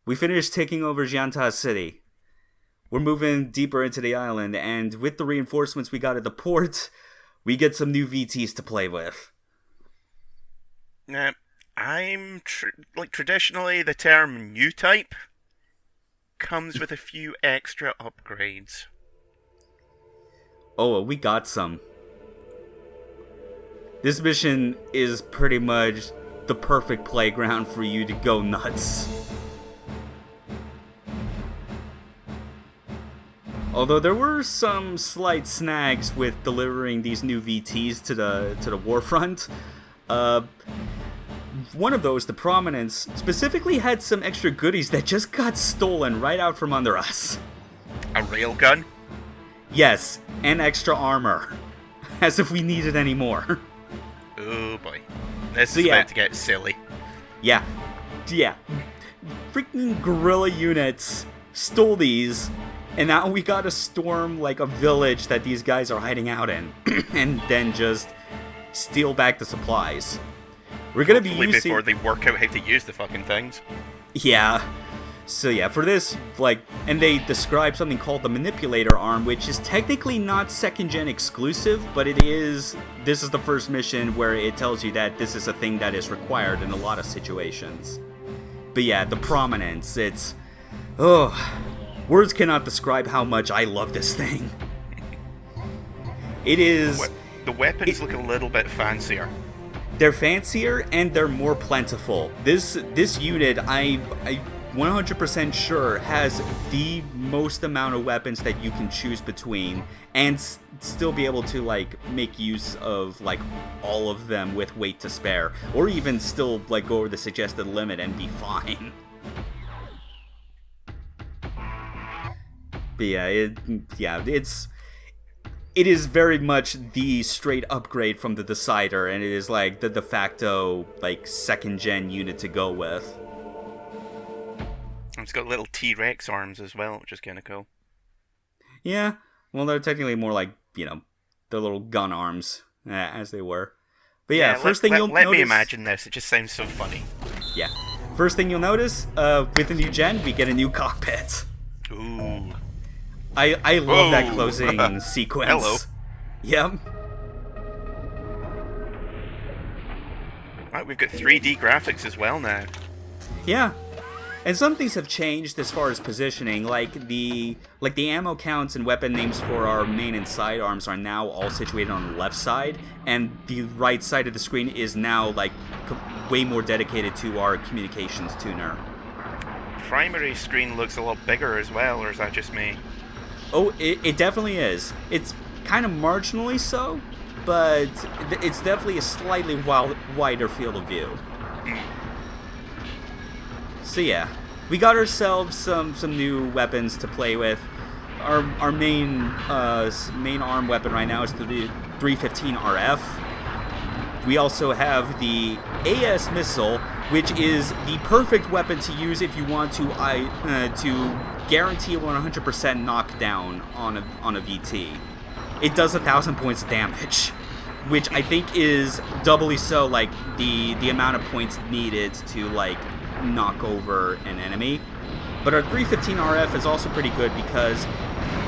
We finished taking over Jianta City. We're moving deeper into the island, and with the reinforcements we got at the port, we get some new VTs to play with. Now, traditionally the term new type comes with a few extra upgrades. Oh, we got some. This mission is pretty much the perfect playground for you to go nuts. Although there were some slight snags with delivering these new VTs to the warfront. One of those, the Prominence, specifically had some extra goodies that just got stolen right out from under us. A railgun? Yes, and extra armor. As if we needed any more. Oh boy. This is about to get silly. Yeah. Freaking guerrilla units stole these, and now we gotta storm like a village that these guys are hiding out in, and then just steal back the supplies. We're gonna be using... before they work out how to use the fucking things. Yeah. So yeah, for this, and they describe something called the Manipulator Arm, which is technically not 2nd gen exclusive, but this is the first mission where it tells you that this is a thing that is required in a lot of situations. But yeah, the Prominence, words cannot describe how much I love this thing. It is... The weapons look a little bit fancier. They're fancier, and they're more plentiful. This unit, I 100% sure has the most amount of weapons that you can choose between, and still be able to make use of all of them with weight to spare, or even still go over the suggested limit and be fine. But it is very much the straight upgrade from the Decider, and it is the de facto 2nd gen unit to go with. It's got little T-Rex arms as well, which is kind of cool. Yeah, well, they're technically more the little gun arms, as they were. But yeah, first thing you'll notice... Let me imagine this, it just sounds so funny. Yeah. First thing you'll notice, with the new gen, we get a new cockpit. Ooh. I love that closing sequence. Hello. Yep. Right, we've got 3D graphics as well now. Yeah. And some things have changed as far as positioning, the ammo counts and weapon names for our main and sidearms are now all situated on the left side, and the right side of the screen is now way more dedicated to our communications tuner. Primary screen looks a lot bigger as well, or is that just me? Oh, it definitely is. It's kind of marginally so, but it's definitely a slightly wider field of view. So yeah, we got ourselves some new weapons to play with. Our main arm weapon right now is the 315 RF. We also have the AS missile, which is the perfect weapon to use if you want to guarantee 100% knockdown on a VT. It does 1,000 points of damage, which I think is doubly so the amount of points needed to knock over an enemy. But our 315 RF is also pretty good because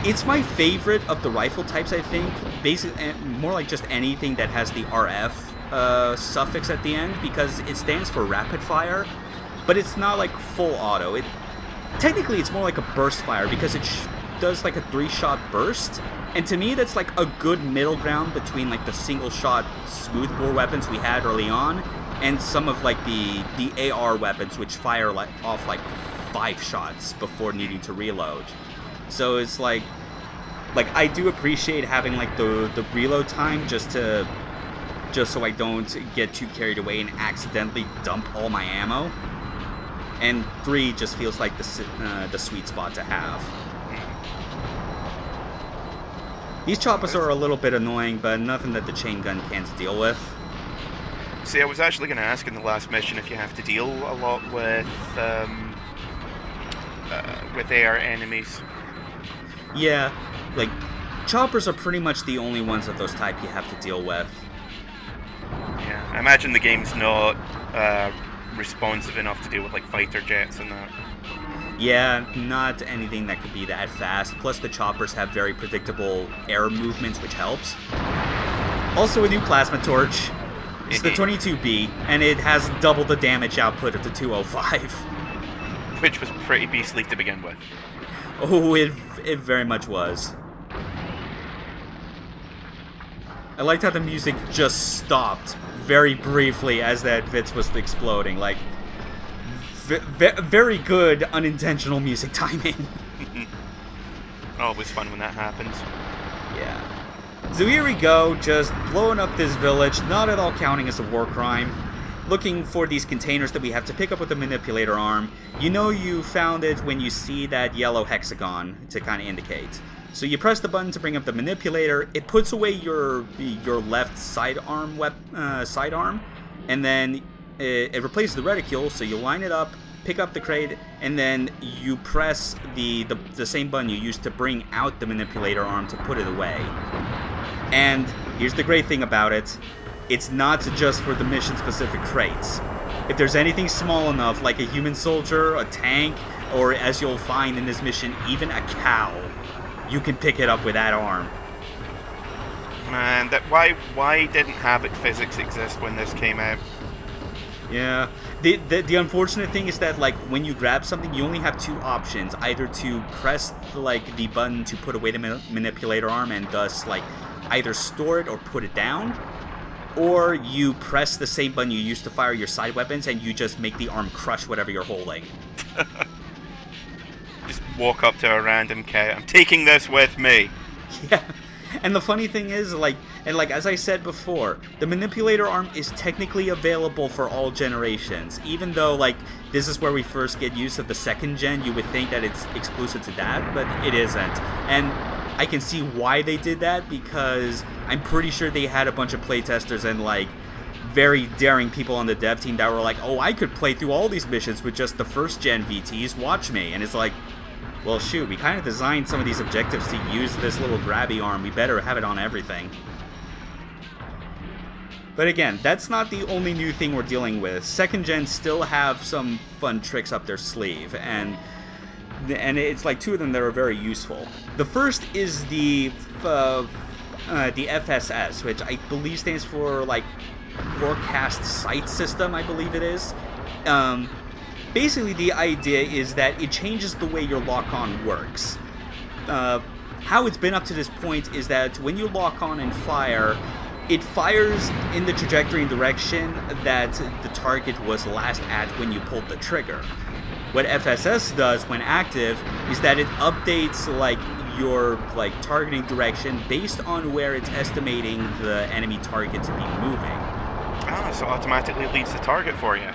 it's my favorite of the rifle types, I think. Basically, more like just anything that has the RF suffix at the end, because it stands for rapid fire, but it's not full auto. Technically it's more like a burst fire because it does a 3-shot burst, and to me that's a good middle ground between the single shot smoothbore weapons we had early on and some of the AR weapons, which fire off 5 shots before needing to reload. So it's I do appreciate having the reload time just so I don't get too carried away and accidentally dump all my ammo. And 3 just feels like the sweet spot to have. These choppers are a little bit annoying, but nothing that the chain gun can't deal with. See, I was actually going to ask in the last mission if you have to deal a lot with AR enemies. Yeah, choppers are pretty much the only ones of those type you have to deal with. Yeah, I imagine the game's not responsive enough to deal with fighter jets and that. Yeah, not anything that could be that fast. Plus, the choppers have very predictable air movements, which helps. Also, a new plasma torch. It's the 22B, and it has double the damage output of the 205. Which was pretty beastly to begin with. Oh, it very much was. I liked how the music just stopped very briefly as that Vitz was exploding. Like, very good unintentional music timing. Always fun when that happens. Yeah. So here we go, just blowing up this village, not at all counting as a war crime. Looking for these containers that we have to pick up with the manipulator arm. You know you found it when you see that yellow hexagon to kind of indicate. So you press the button to bring up the manipulator. It puts away your left sidearm, and then it replaces the reticule. So you line it up, pick up the crate, and then you press the same button you used to bring out the manipulator arm to put it away. And here's the great thing about it. It's not just for the mission-specific crates. If there's anything small enough, like a human soldier, a tank, or as you'll find in this mission, even a cow, you can pick it up with that arm. Man, why didn't Havoc physics exist when this came out? Yeah. The unfortunate thing is that, like, when you grab something, you only have two options. Either to press, the button to put away the manipulator arm and thus, either store it or put it down, or you press the same button you used to fire your side weapons and you just make the arm crush whatever you're holding. Just walk up to a random cow. I'm taking this with me. Yeah. And the funny thing is, as I said before, the manipulator arm is technically available for all generations. Even though, this is where we first get use of the second gen, you would think that it's exclusive to that, but it isn't. And I can see why they did that, because I'm pretty sure they had a bunch of playtesters and, very daring people on the dev team that were like, oh, I could play through all these missions with just the first Gen VTs, watch me. And it's like, well, shoot, we kind of designed some of these objectives to use this little grabby arm. We better have it on everything. But again, that's not the only new thing we're dealing with. Second gen still have some fun tricks up their sleeve, and it's two of them that are very useful. The first is the FSS, which I believe stands for Forecast Sight System, I believe it is. Basically, the idea is that it changes the way your lock-on works. How it's been up to this point is that when you lock on and fire, it fires in the trajectory and direction that the target was last at when you pulled the trigger. What FSS does when active is that it updates your targeting direction based on where it's estimating the enemy target to be moving. Ah, so automatically leads the target for you.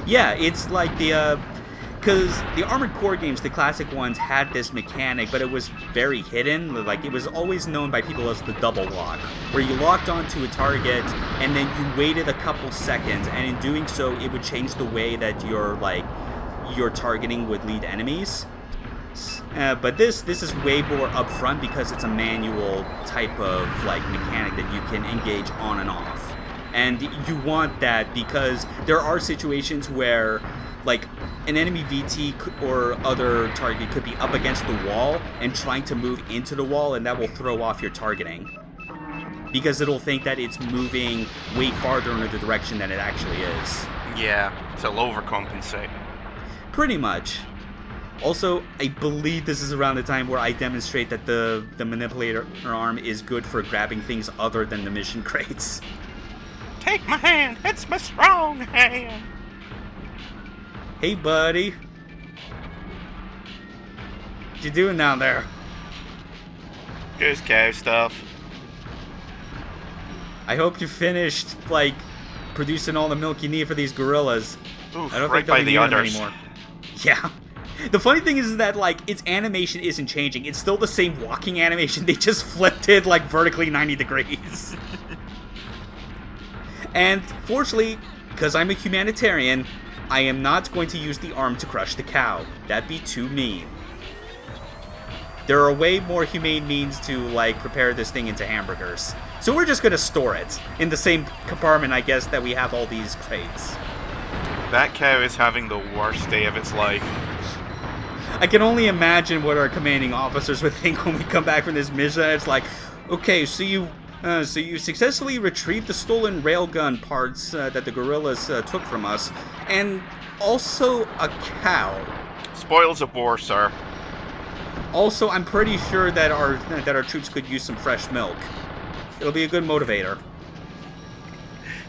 Yeah, it's because the Armored Core games, the classic ones, had this mechanic, but it was very hidden. It was always known by people as the double lock, where you locked onto a target and then you waited a couple seconds, and in doing so, it would change the way that your targeting would lead enemies. But this is way more upfront because it's a manual type of mechanic that you can engage on and off. And you want that because there are situations where, an enemy VT or other target could be up against the wall and trying to move into the wall, and that will throw off your targeting. Because it'll think that it's moving way farther in the direction than it actually is. Yeah, so it'll overcompensate. Pretty much. Also, I believe this is around the time where I demonstrate that the manipulator arm is good for grabbing things other than the mission crates. Take my hand, it's my strong hand. Hey, buddy. What you doing down there? Just cow stuff. I hope you finished, producing all the milk you need for these gorillas. Oof, I don't right think they'll by be the needing them others. anymore. Yeah. The funny thing is that, its animation isn't changing. It's still the same walking animation. They just flipped it, vertically 90 degrees. And, fortunately, because I'm a humanitarian, I am not going to use the arm to crush the cow. That'd be too mean. There are way more humane means to, prepare this thing into hamburgers. So we're just going to store it in the same compartment, I guess, that we have all these crates. That cow is having the worst day of its life. I can only imagine what our commanding officers would think when we come back from this mission. It's like, okay, so you successfully retrieved the stolen railgun parts that the guerrillas took from us, and also a cow. Spoils of war, sir. Also, I'm pretty sure that our troops could use some fresh milk. It'll be a good motivator.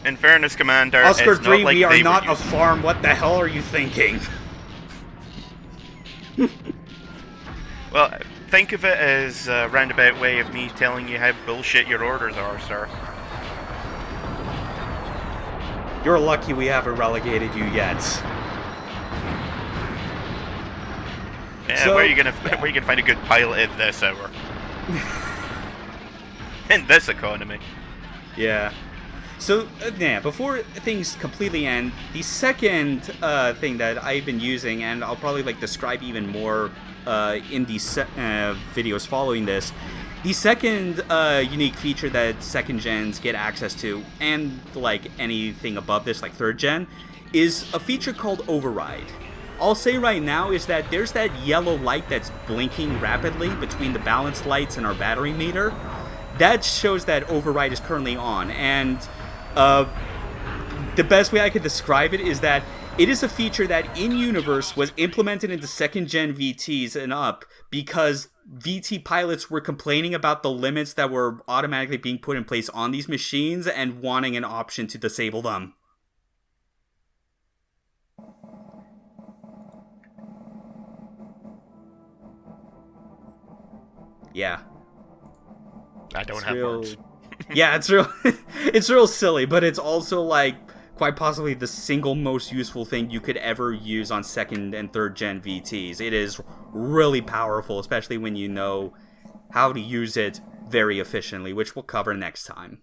In fairness, Commander, Oscar it's 3, not like we are they not were a farm. What the hell are you thinking? Well, think of it as a roundabout way of me telling you how bullshit your orders are, sir. You're lucky we haven't relegated you yet. Yeah, So- where are you gonna find a good pilot at this hour? In this economy. Yeah. So, before things completely end, the second thing that I've been using, and I'll probably describe even more in these videos following this, the second unique feature that second gens get access to, and anything above this, like third gen, is a feature called override. I'll say right now is that there's that yellow light that's blinking rapidly between the balance lights and our battery meter. That shows that override is currently on, and the best way I could describe it is that it is a feature that in-universe was implemented into second gen VTs and up because VT pilots were complaining about the limits that were automatically being put in place on these machines and wanting an option to disable them. Yeah. I don't have words. Yeah, it's real silly, but it's also quite possibly the single most useful thing you could ever use on second and third gen VTs. It is really powerful, especially when you know how to use it very efficiently, which we'll cover next time.